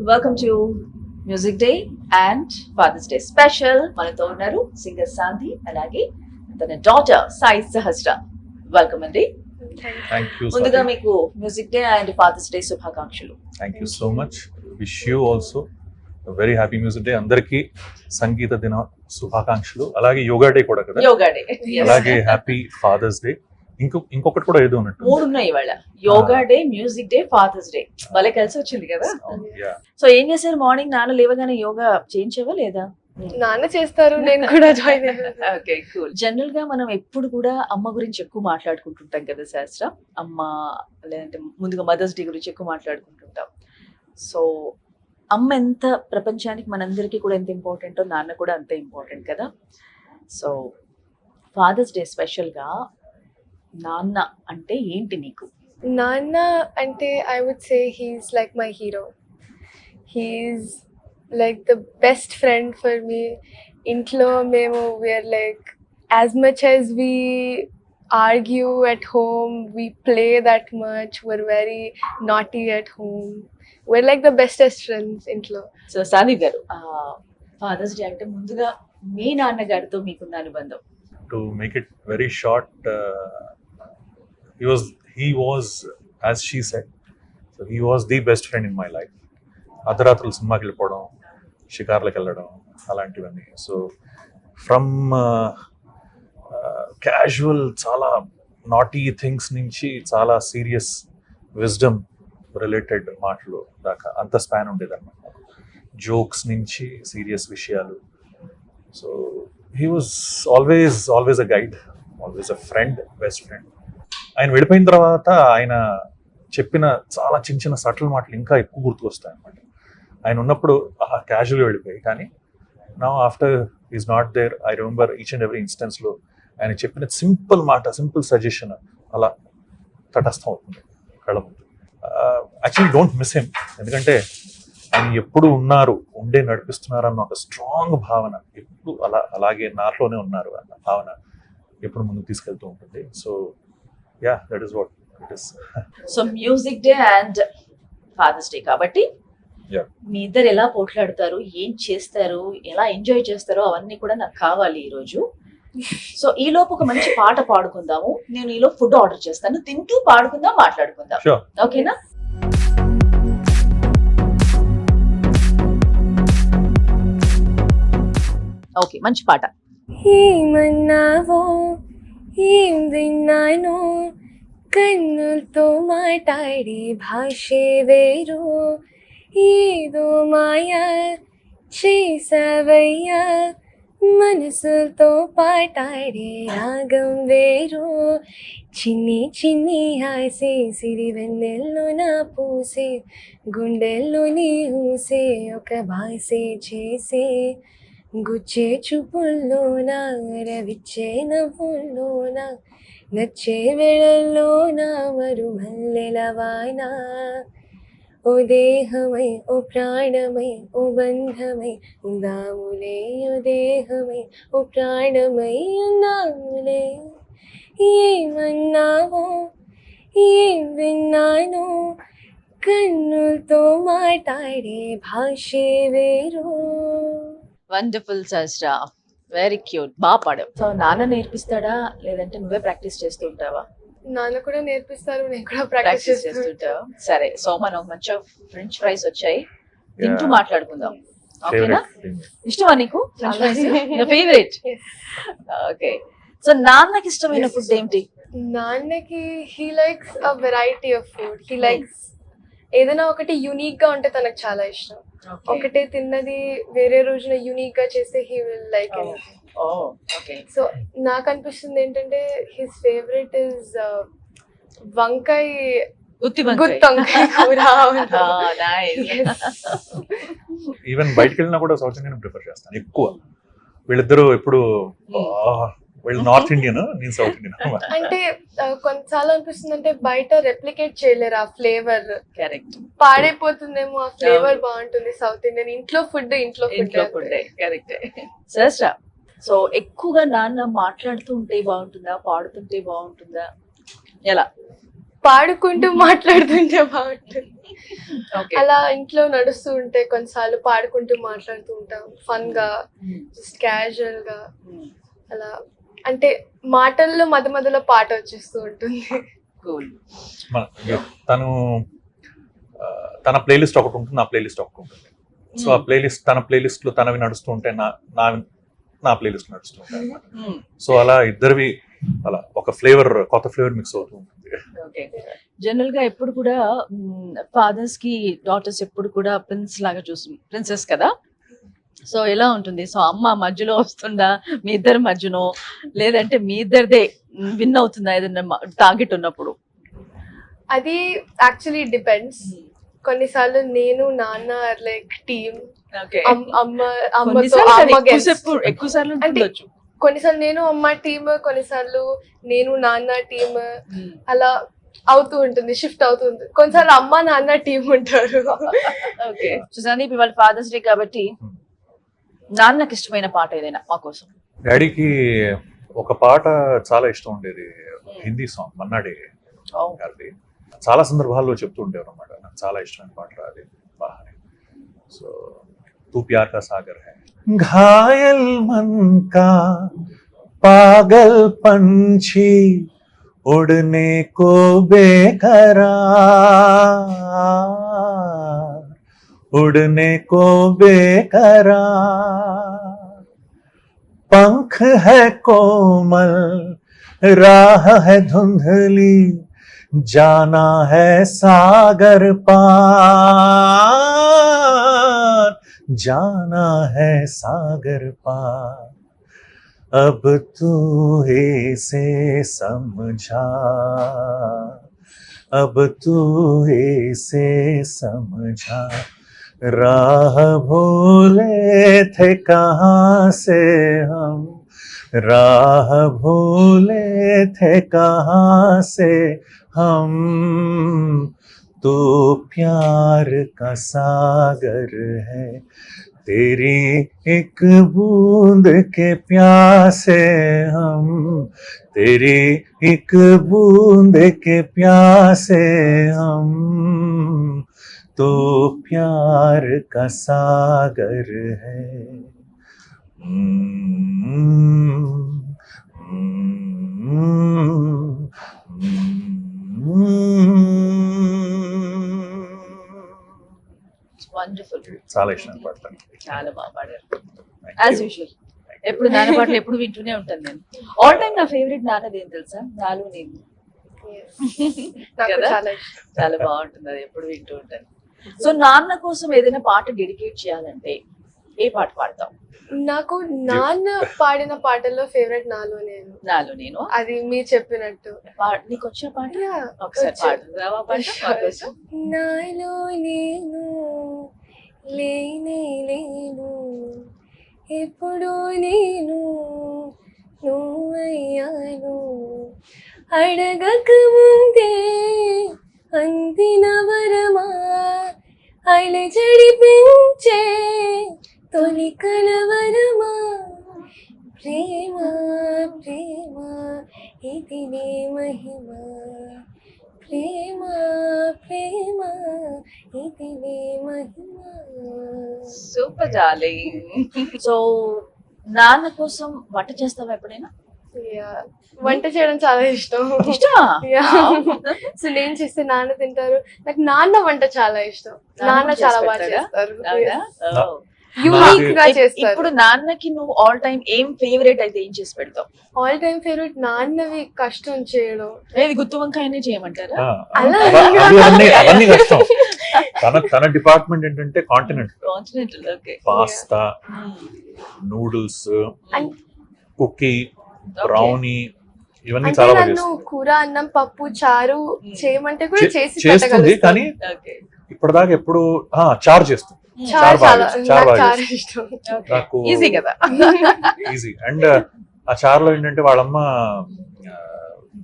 Welcome to Music day and fathers Day special. మనతో ఉన్నారు singer శాంతి, అలాగే తన డాటర్ సాయి సహస్ర. వెల్కమ్ అండి. ముందుగా మీకు music day and fathers day శుభాకాంక్షలు. Thank you so much. Wish you also very happy music day. అందరికీ సంగీత దిన శుభాకాంక్షలు. అలాగే యోగా డే కూడా కదా, యోగా డే, అలాగే హ్యాపీ ఫాదర్స్ డే. ఇంకొకటి కూడా ఏదో ఉన్నట్టు 3 ఉన్నాయి ఇవాళ. Yoga day, music day, fathers day. భలే కలిసి వచ్చింది కదా. సో ఏం చేశారు మార్నింగ్? నాన్న లేవగానే యోగా చేయించవా లేదా? నాన్న చేస్తారు, నేను కూడా జాయిన్ అయ్యాను. Okay, cool. జనరల్ గా మనం ఎప్పుడు కూడా అమ్మ గురించి ఎక్కువ మాట్లాడుకుంటుంటాం కదా శాస్త్ర. అమ్మ లేదంటే ముందుగా మదర్స్ డే గురించి ఎక్కువ మాట్లాడుకుంటుంటాం. సో అమ్మ ఎంత ప్రపంచానికి మనందరికీ కూడా ఎంత ఇంపార్టెంటో నాన్న కూడా అంతే ఇంపార్టెంట్ కదా. సో ఫాదర్స్ డే స్పెషల్గా నాన్న అంటే ఏంటి నీకు? నాన్న అంటే I would say he's like my hero. He's like the best friend for me. ఇంట్లో మేము we're like as much as we argue at home, we play that much, we're very naughty at home. We're like the bestest friends ఇంట్లో. So Sani గారు, fathers day అంటే ముందుగా మీ నాన్నగారితో మీకున్న అనుబంధం? To make it very short, he was as she said, so he was the best friend in my life. అర్ధరాత్రులు సినిమాకి వెళ్ళిపోవడం, షికార్లకు వెళ్ళడం, అలాంటివన్నీ. సో ఫ్రమ్ క్యాజువల్ చాలా నాటీ థింగ్స్ నుంచి చాలా సీరియస్ విజ్డమ్ రిలేటెడ్ మాటలు దాకా అంత స్పాన్ ఉండేదన్నమాట. జోక్స్ నుంచి సీరియస్ విషయాలు. So he was always a guide, always a friend, best friend. ఆయన వెళ్ళిపోయిన తర్వాత ఆయన చెప్పిన చాలా చిన్న చిన్న సటిల్ మాటలు ఇంకా ఎక్కువ గుర్తుకొస్తాయి అన్నమాట. ఆయన ఉన్నప్పుడు క్యాజువల్గా వెళ్ళిపోయి, కానీ నా after is not there I remember each and every ఇన్స్టెన్స్లో ఆయన చెప్పిన సింపుల్ మాట, సింపుల్ సజెషన్ అలా తటస్థం అవుతుంది కళ్ళ ముందు. యాక్చువల్లీ డోంట్ మిస్ హిమ్, ఎందుకంటే ఆయన ఎప్పుడు ఉన్నారు, నడిపిస్తున్నారు అన్న ఒక స్ట్రాంగ్ భావన ఎప్పుడు అలాగే నాలోనే ఉన్నారు అన్న భావన ఎప్పుడు ముందుకు తీసుకెళ్తూ ఉంటుంది. So yeah, that is what it is. So music day and father's day కాబట్టి మీ ఇద్దరు ఎలా పోట్లాడతారు, ఏం చేస్తారు, ఎలా ఎంజాయ్ చేస్తారో అవన్నీ కూడా నాకు కావాలి ఈరోజు. సో ఈ లోపు ఒక మంచి పాట పాడుకుందాము. నేను ఈలో ఫుడ్ ఆర్డర్ చేస్తాను, తింటూ పాడుకుందాం, మాట్లాడుకుందాం. ఓకేనా? ఓకే, మంచి పాట. ఏమన్నావో ఏం విన్నానో, కన్నులతో మాట్లాడే భాషే వేరు, ఏదో మాయా చేసావయ్యా, మనసులతో పాటాడే రాగం వేరు, చిన్ని చిన్ని హాసే సిరి వెన్నెల్లో నా పూసే, గుండెల్లో నీ ఊసే ఒక భాసే చేసే, గుచ్చే చూపుల్లోన రవిచ్చే నవ్వుల్లోన, నచ్చే వేళల్లోన మరు మల్లెలవాన, ఓ దేహమై ఓ ప్రాణమై ఓ బంధమై ఉందాములే, ఓ దేహమై ఓ ప్రాణమై ఉందాములే. ఏమన్నావో ఏం విన్నానో, కన్నులతో మాట్లాడే భాషే వేరు. వండర్ఫుల్ సహస్ర, వెరీ క్యూట్, బాగా పాడావు. సో నాన్న నేర్పిస్తాడా లేదంటే నువ్వే ప్రాక్టీస్ చేస్తూ ఉంటావా? నాన్న కూడా నేర్పిస్తారు, నేను కూడా ప్రాక్టీస్ ప్రాక్టీస్ చేస్తుంటావా? సరే, సో మనం మంచిగా ఫ్రెంచ్ ఫ్రైస్ వచ్చాయి, తింటూ మాట్లాడుకుందాం. ఓకేనా? ఇష్టమా నీకు French fries? Favourite. Okay, so నాన్నకి ఇష్టమైన ఫుడ్ ఏంటి? నాన్నకి he likes a variety of food. He likes ఏదైనా ఒకటి యూనిక్ గా ఉంటే తనకు చాలా ఇష్టం. ఒకటే తిన్నది వేరే రోజున యూనిక్ గా చేస్తే he will like anything. So నాకు అనిపిస్తుంది ఏంటంటే హిస్ ఫేవరెట్ ఇస్ వంకాయ, గుత్తి వంకాయ కూర. ఈవెన్ బయటకు వెళ్ళినా కూడా సౌత్ ఇండియన్ ప్రిఫర్ చేస్తాను ఎక్కువ. వీళ్ళిద్దరూ ఎప్పుడు వీళ్ళు నార్త్ ఇండియన్, నేను సౌత్ ఇండియన్. అంటే కొన్నిసార్లు అనిపిస్తుంది అంటే బయట రెప్లికేట్ చేయలేరు ఆ ఫ్లేవర్. కరెక్ట్, పాడైపోతుందేమో ఆ ఫ్లేవర్. బాగుంటుంది సౌత్ ఇండియన్. ఇంట్లో ఫుడ్ కరెక్ట్. సహస్ర, సో ఎక్కువగా నాన్న మాట్లాడుతూ ఉంటే బాగుంటుందా, పాడుతుంటే బాగుంటుందా, ఎలా? పాడుకుంటూ మాట్లాడుతుంటే బాగుంటుంది. ఓకే. అలా ఇంట్లో నడుస్తూ ఉంటే కొన్నిసార్లు పాడుకుంటూ మాట్లాడుతూ ఉంటాం ఫన్ గా, జస్ట్ క్యాజువల్ గా అలా. అంటే మాటల్లో మధ్య మధ్యలో పాట వచ్చేస్తూ ఉంటుంది. కూల్. తను తన ప్లేలిస్ట్ ఒకటి ఉంటుంది, నా ప్లేలిస్ట్ ఒకటి ఉంటుంది. సో ఆ ప్లేలిస్ట్, తన ప్లేలిస్ట్ లో తనవి నడుస్తూ ఉంటే నా ప్లేలిస్ట్ నడుస్తూ ఉంటాయి. సో అలా ఇద్దరివి అలా ఒక ఫ్లేవర్, కొత్త ఫ్లేవర్ మిక్స్ అవుతూ ఉంటుంది. ఓకే. జనరల్ గా ఎప్పుడు కూడా ఫాదర్స్ కి డాటర్స్ ఎప్పుడు కూడా ప్రిన్సెస్ కదా. సో ఎలా ఉంటుంది? సో అమ్మ మధ్యలో వస్తుందా మీ ఇద్దరి మధ్యనో, లేదంటే మీ ఇద్దరిదే విన్ అవుతుందా ఏదైనా టార్గెట్ ఉన్నప్పుడు? అది యాక్చువల్లీ డిపెండ్స్. కొన్నిసార్లు నేను నాన్న లైక్ టీమ్, ఓకే. అమ్మతో అమ్మ gets. ఎక్కువ సార్లు అంటే కొన్నిసార్లు నేను అమ్మ టీమ్, కొన్నిసార్లు నేను నాన్న టీమ్, అలా అవుతూ ఉంటుంది, షిఫ్ట్ అవుతుంది. కొన్నిసార్లు అమ్మ నాన్న టీమ్ ఉంటారు. ఓకే. సో సందీప్, ఇవాళ ఫాదర్స్ డే కాబట్టి నాన్నకి ఇష్టమైన పాట ఏదైనా మా కోసం. డాడీకి ఒక పాట చాలా ఇష్టం ఉండేది, హిందీ సాంగ్, మన్నాడే గారిది. చాలా సందర్భాల్లో చెప్తూ ఉండేవారు అనమాట, నాకు చాలా ఇష్టమైన పాట అది బాగా. సో తూ ప్యార్ కా సాగర్ హై, घायल मन का पागल पंछी उड़ने को बेकरार, उड़ने को बेकरार, पंख है कोमल, राह है धुंधली, जाना है सागर पार, जाना है सागर पार, अब तू ही से समझा, अब तू ही से समझा, राह भूले थे कहाँ से हम, राह भूले थे कहाँ से हम, तो प्यार का सागर है, तेरी एक बूंद के प्यासे हम, तेरी एक बूंद के प्यासे हम, तो प्यार का सागर है. వండర్ఫుల్. చాలా ఇష్టం పాడతాను. చాలా బాగా పాడారు. యాజ్ యూజువల్ ఎప్పుడు నాన్న పాటలు ఎప్పుడు వింటూనే ఉంటాను నేను. ఆల్ టైమ్ నా ఫేవరెట్ నాన్నది ఏం తెలుసా? నాలో నేను. నాకు కదా? చాలా ఇష్టం. చాలా బాగుంటుంది, అది ఎప్పుడు వింటూ ఉంటాను. సో నాన్న కోసం ఏదైనా పాట డెడికేట్ చేయాలంటే ఏ పాట పాడతాం? నాకు నాన్న పాడిన పాటల్లో ఫేవరెట్ నాలో నేను. నాలో నేను. అది మీరు చెప్పినట్టు. నీకు వచ్చే పాట Yeah, ఒకసారి వచ్చు. పాడు. రావా పాట మా కోసం? నాలో నేను లేనే లేను, ఎప్పుడు నేను నువ్వయ్యాను, అడగక ముందే అందిన వరమా, అలా జడిపించే తొలి కలవరమా, ప్రేమ ప్రేమ ఇది నీ మహిమ, ప్రేమ ప్రేమ ఇది నీ మహిమ. Super darling. సో నాన్న కోసం వంట చేస్తావా ఎప్పుడైనా? Yeah. వంట చేయడం చాలా ఇష్టం. ఇష్టమా? సో నేను చేస్తే నాన్న తింటారు. నాకు నాన్న వంట చాలా ఇష్టం. నాన్న చాలా బాగా చేస్తారు. అవునా? Oh. యూనిక్ గా చేస్తారు. ఇప్పుడు నాన్నకి నువ్వు ఆల్ టైమ్ ఏం ఫేవరెట్ అయితే ఏం చేసి పెడతావు? ఆల్ టైమ్ ఫేవరెట్ నాన్నవి కష్టం చేయడం. ఏది గుత్తి వంకాయనే చేయమంటారా? అలా అవన్నీ కష్టం. తన డిపార్ట్మెంట్ ఏంటంటే continent, continental. Okay. Pasta, noodles, cookie, brownie, ఇవన్నీ అంటే చాలా బాగా నన్ను చేస్తుంది. కూర, అన్నం, పప్పు, చారు చేయమంటే కూడా చేసి చేస్తుంది, పెట్టగలుగుతాను. కానీ ఓకే. ఇప్పటిదాకా ఎప్పుడు చారు చేస్తుంది. చారు చారు బాగా చాలా చేస్తుంది. చారు నాకు బాగా చాలా చేస్తుంది. ఇష్టం. నాకు ఈజీ కదా. ఈజీ. అండ్ ఆ చారులో ఏంటంటే వాళ్ళమ్మ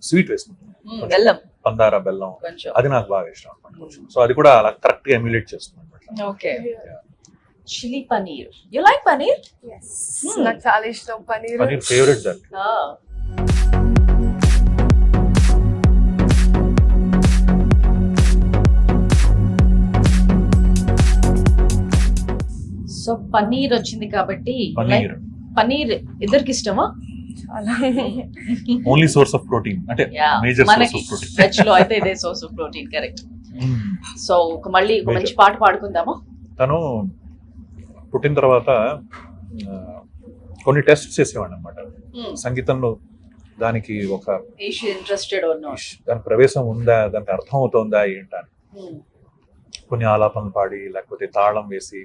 స్వీట్ వేస్తుంది, బెల్లం, పందార బెల్లం, కొంచెం. అది నాకు బాగా ఇష్టం అనమాట. సో అది కూడా అలా కరెక్ట్ గా ఎమ్యులేట్ చేస్తుంది అనమాట. Okay. Chilli paneer. You like paneer? Yes. నాకు చాలా ఇష్టం పనీర్. పనీర్ ఫేవరెట్ దాన్ని. పన్నీర్ వచ్చింది కాబట్టి పన్నీర్ పన్నీర్ ఇద్దరికి ఇష్టమా? చాలా ఓన్లీ సోర్స్ ఆఫ్ ప్రోటీన్ అంటే మేజర్ సోర్స్ మనకి ఆఫ్ ప్రోటీన్. వెజ్ లో అయితే ఇదే source of protein, correct. So మళ్ళీ ఒక మంచి పాట పాడుకుందామా? తను పుట్టిన తర్వాత కొన్ని టెస్ట్ చేసేవాడు అనమాట సంగీతంలో. దానికి ఒక ఇంట్రెస్టెడ్ దాని ప్రవేశం ఉందా, దానికి అర్థం అవుతుందా ఏంటని కొన్ని ఆలాపనలు పాడి లేకపోతే తాళం వేసి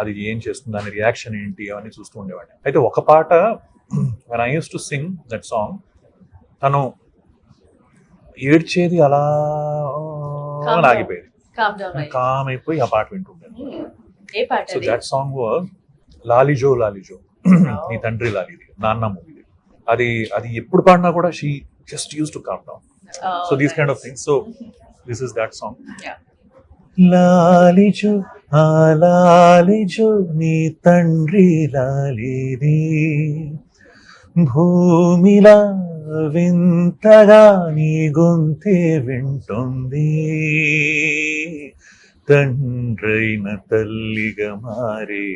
అది ఏం చేస్తుంది, దాని రియాక్షన్ ఏంటి అవన్నీ చూస్తూ ఉండేవాడిని. అయితే ఒక పాట when I used to sing that song, తను ఏడ్చేది అలా ఆగిపోయేది, కామ్ అయిపోయి ఆ పాట వింటుండేది. ఏ పాట? సో దట్ సాంగ్ వాజ్ లాలిజో లాలిజో, నీ తండ్రి లాలిది, నాన్న మూవీది. అది ఎప్పుడు పాడినా కూడా she just uses to calm down. So these kind of things. So this is that song. లాలిజో ఆ లాలిజో, నీ తండ్రి లాలిది, భూమిలా వింతగా నీ గొంతే వింటుంది, తండ్రైన తల్లిగా మారే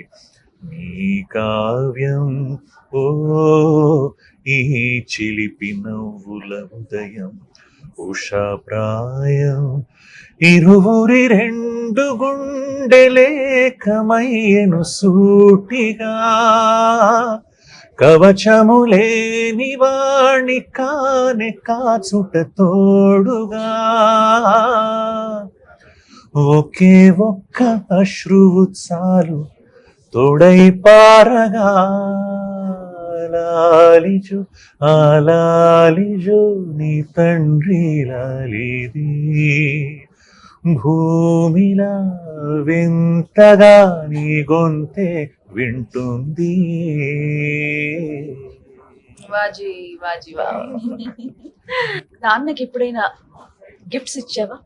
నీ కావ్యం, ఓ ఈ చిలిపి నవ్వుల ఉదయం, ఉషా ప్రాయం, ఇరువురి రెండు గుండెలేకమయ్యను సూటిగా, కవచము లేని వాణి కానే కాచుట తోడుగా, ఒకే ఒక్క అశ్రువు చాలు తోడై పారగా, లాలిజో ఆ లాలిజో, నీ తండ్రి లాలిది, భూమిలా వింతగా నీ గొంతే వింటుంది. వాజీ వాజీ వా. నాన్నకి ఎప్పుడైనా గిఫ్ట్స్ ఇచ్చావా?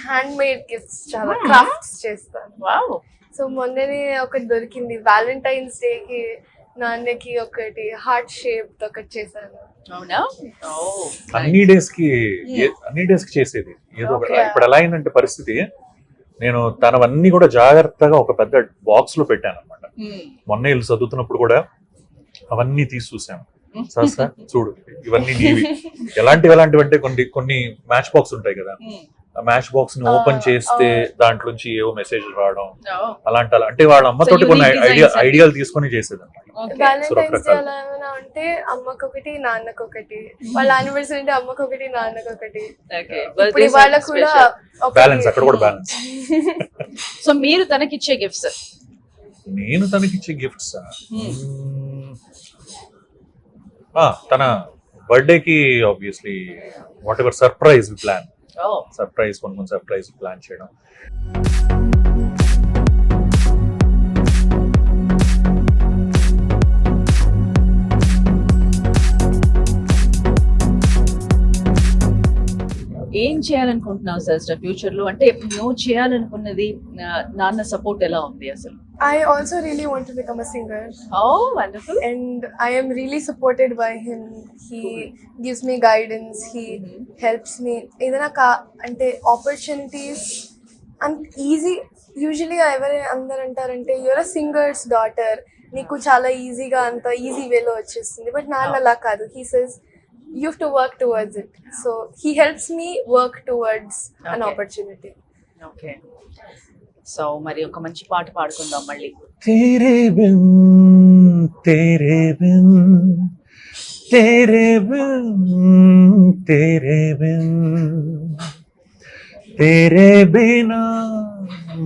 హ్యాండ్ మేడ్ గిఫ్ట్స్, చాలా క్రాఫ్ట్స్ చేస్తాను. వావ్. సో మొన్ననే ఒకటి దొరికింది, వ్యాలంటైన్స్ డే కి నాన్నకి ఒకటి హార్ట్ షేప్ ఒకటి చేశాను. అవునా? అన్ని డేస్ కి చేసేది ఏదో ఒకటి. ఇప్పుడు ఎలా అయిందంటే పరిస్థితి, నేను తనవన్నీ కూడా జాగ్రత్తగా ఒక పెద్ద బాక్స్ లో పెట్టాను అనమాట. మొన్న ఇల్లు చదువుతున్నప్పుడు కూడా అవన్నీ తీసి చూసాను. సార్ చూడు ఇవన్నీ నీవి, ఎలాంటివి అంటే కొన్ని మ్యాచ్ బాక్స్ ఉంటాయి కదా, ఆ మ్యాచ్ బాక్స్ ని ఓపెన్ చేస్తే దాంట్లోంచి ఏవో మెసేజ్ రావడం, అలాంటి అంటే వాళ్ళ అమ్మతోటి కొన్ని ఐడియాలు తీసుకొని చేసేది అనమాట. వ్యాలంటైన్స్ డే అలా ఏమైనా ఉంటే అమ్మకి ఒకటి నాన్నకి ఒకటి, వాళ్ళ యానివర్సరీ అంటే అమ్మకి ఒకటి నాన్నకి ఒకటి, ఇప్పుడు ఇవాళ కూడా బ్యాలెన్స్, అక్కడ కూడా బ్యాలెన్స్. సో మీరు తనకిచ్చే గిఫ్ట్స్? నేను తనకిచ్చే గిఫ్ట్స్ తన బర్త్డేకి obviously what ever surprise plan, surprise కొన్ని సర్ప్రైజ్ ప్లాన్ చేయడం. ఏం చేయాలనుకుంటున్నావు సార్ ఫ్యూచర్ లో? అంటే నువ్వు చేయాలనుకున్నది, నాన్న సపోర్ట్ ఎలా ఉంది అసలు? I also really want to become a singer. Oh, wonderful. And I am really supported by him. He gives me guidance. He helps me. Edana ante opportunities and easy. Usually అందరు అంటారంటే you're a singer's daughter, నీకు చాలా ఈజీగా అంత easy వేలో వచ్చేస్తుంది. But నాన్న అలా కాదు. He says you have to work towards it. So he helps me work towards an opportunity. Okay. So మరి ఒక మంచి పాట పాడుకుందాం మళ్ళీ. తేరే బిన్ తేరే బిన్ తేరే బిన్ తేరే బిన్ తేరే బినా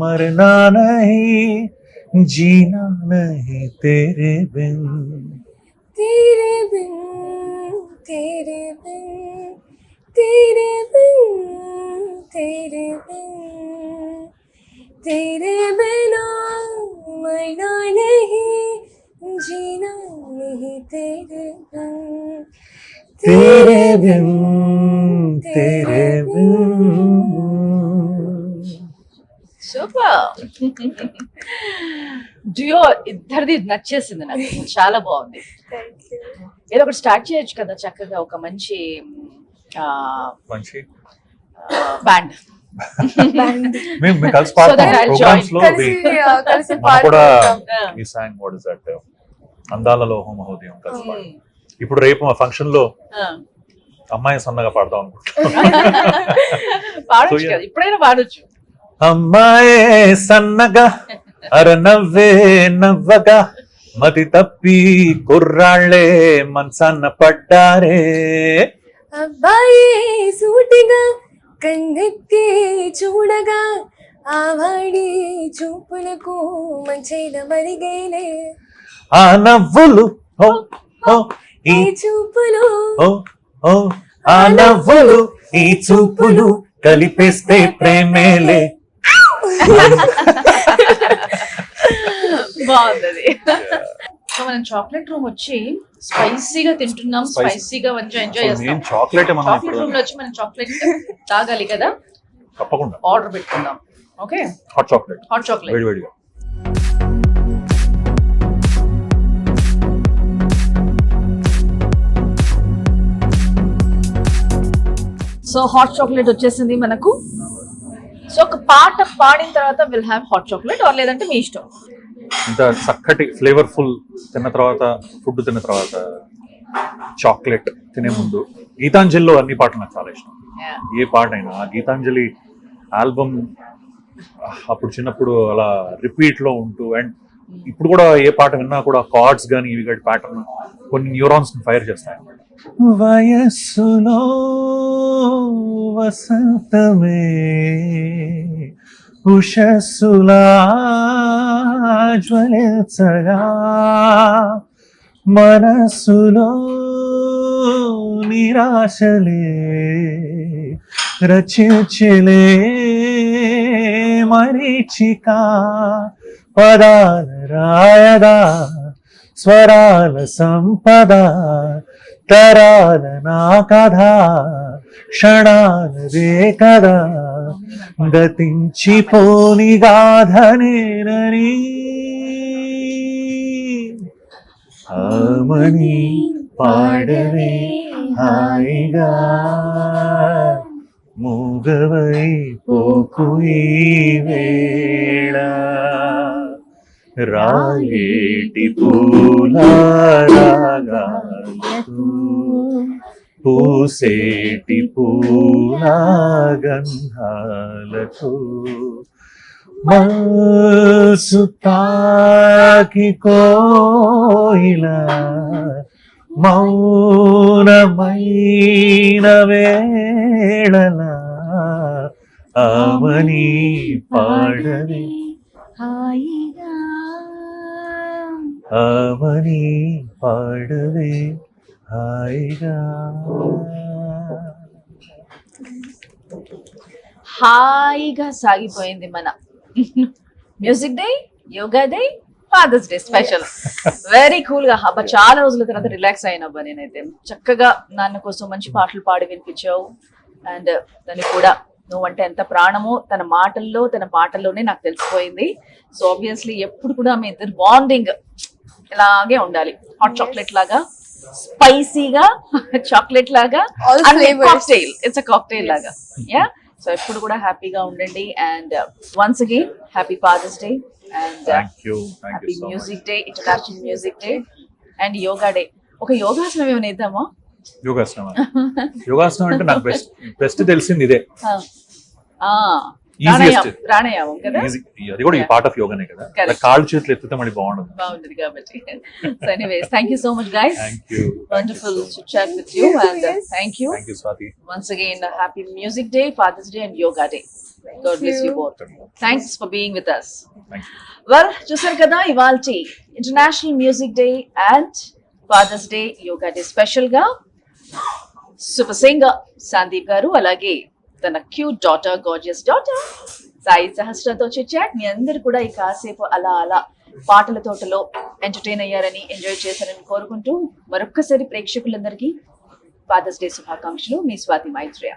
మరనా నహీ జీనా నహీ తేరే బిన్ तेरे बिन तेरे बिन तेरे बिन तेरे बिन तेरे बिना मरना नहीं जीना नहीं तेरे बिन तेरे बिन. సూపర్. డ్యూయో ఇద్దరిది నచ్చేసింది నాకు, చాలా బాగుంది. Thank you. ఏదో ఒకటి స్టార్ట్ చేయొచ్చు కదా చక్కగా, ఒక మంచి మంచి బ్యాండ్. Band. మేము కలిసి So that పాడతాం I'll ప్రోగ్రామ్స్ join. లో కలిసి మనం కూడా పాడుకుంటాం. ఈ సాంగ్ వాట్ ఇస్ దట్ అందాలలో హోమహోదయం కలిసి పాడాం. ఇప్పుడు రేపు మా ఫంక్షన్ లో అమ్మాయి సన్నగా పాడదాం అనుకుంటున్నాం. పాడొచ్చు కదా, ఇప్పుడైనా పాడొచ్చు. అమ్మాయే సన్నగా అరనవ్వే నవ్వగా మతి తప్పి కుర్రాళ్ళే మనసన్న పడ్డారే. అబ్బాయి సూటిగా కన్నెత్తి చూడగా ఆవాడి చూపులకు మంచైన మరిగేలే. ఆ నవ్వులు ఓ ఓ ఈ ఈ చూపులు ఓ ఓ ఆ నవ్వులు ఈ చూపులు కలిపేస్తే ప్రేమేలే. బాగుంది. సో మనం చాక్లెట్ రూమ్ వచ్చి స్పైసీగా తింటున్నాం, Spicy. స్పైసీగా ఎంజాయ్ చేస్తాం. నేను చాక్లెట్ మనం చాక్లెట్ ఇప్పుడు రూమ్ లో వచ్చి మనం చాక్లెట్ తాగాలి కదా, తప్పకుండా ఆర్డర్ పెట్టుకుందాం. Okay, hot chocolate hot chocolate. వేడివేడిగా. సో హాట్ చాక్లెట్ వచ్చేసింది మనకు. సో ఒక పాట పాడిన తర్వాత will have hot chocolate, or లేదంటే మీ ఇష్టం. ఇంత చక్కటి ఫ్లేవర్ఫుల్ తిన్న తర్వాత, ఫుడ్ తిన్న తర్వాత చాక్లెట్ తినే ముందు గీతాంజలిలో అన్ని పాటలు నాకు చాలా ఇష్టం. ఏ పాట అయినా ఆ గీతాంజలి ఆల్బమ్ అప్పుడు చిన్నప్పుడు అలా రిపీట్ లో ఉంటూ, అండ్ ఇప్పుడు కూడా ఏ పాట విన్నా కూడా కార్డ్స్ కానీ ఇవి కానీ ప్యాటర్న్ కొన్ని న్యూరాన్స్ ఫైర్ చేస్తాయి. వయస్సులో వసంతమే ఉషస్సులా జ్వలించగా మనస్సులో నిరాశలే రచించలే మరీచిక పదాల రాయదా స్వరాల సంపద తరాల నా కథ క్షణాలదే కదా గతించిపోని గాథనేనని ఆమని పాడవే హాయిగా మూగవై పోకు ఈ వేళ రాయేటి పూల రాగాలతో పూసేటి పూల గంధాలతో మనసు తాకి కోయిలా మౌనమైన వేళలా ఆమని పాడవే హాయిగా ఆమని పాడవే హాయిగా. హాయిగా సాగిపోయింది మన Music Day, yoga Day, fathers Day special. Very cool గా అబ్బా, చాలా రోజుల తర్వాత రిలాక్స్ అయినబ్బా నేనైతే. చక్కగా నాన్న కోసం మంచి పాటలు పాడి వినిపించావు. అండ్ దానికి కూడా నువ్వంటే ఎంత ప్రాణమో తన మాటల్లో తన పాటల్లోనే నాకు తెలిసిపోయింది. సో ఆబ్వియస్లీ ఎప్పుడు కూడా మీ ఇద్దరు బాండింగ్ ఇలాగే ఉండాలి. హాట్ చాక్లెట్ లాగా, స్పైసీగా చాక్లెట్ లాగా, All flavors. Cocktail, it's a cocktail లాగా. యా, సో ఎప్పుడు కూడా హ్యాపీగా ఉండండి. And once again happy fathers Day and thank you happy so much. Music Day, International music day and Yoga Day. ఒక యోగాసనం ఏమైనా ఇద్దామా? యోగాసనం యోగాసనం అంటే నాకు బెస్ట్ తెలిసింది ఇదే. ఈజియెస్ట్ ప్రాణాయామం కదా, అది కూడా ఈ పార్ట్ ఆఫ్ యోగానే కదా. Correct. కాళ్ళు చేతులు ఎత్తితే మళ్ళీ బాగుండదు. బాగుంది కాబట్టి. So anyways, thank you so much guys. Thank you Wonderful to chat with you and thank you. Thank you Swathi. Once again, happy Music Day, Father's Day and Yoga Day. God bless you both. Thanks for being with us. Thank you. Well, చూసారు కదా ఇవాల్టి international music day and fathers day yoga day special గా super singer Sandeep గారు, అలాగే తన cute daughter, gorgeous daughter Sai సహస్రతో chitchat. మీ అందరు కూడా ఈ కాసేపు అలా అలా పాటల తోటలో ఎంటర్టైన్ అయ్యారని, ఎంజాయ్ చేశారని కోరుకుంటూ మరొక్కసారి ప్రేక్షకులందరికీ ఫాదర్స్ డే శుభాకాంక్షలు. మీ స్వాతి మైత్రేయ.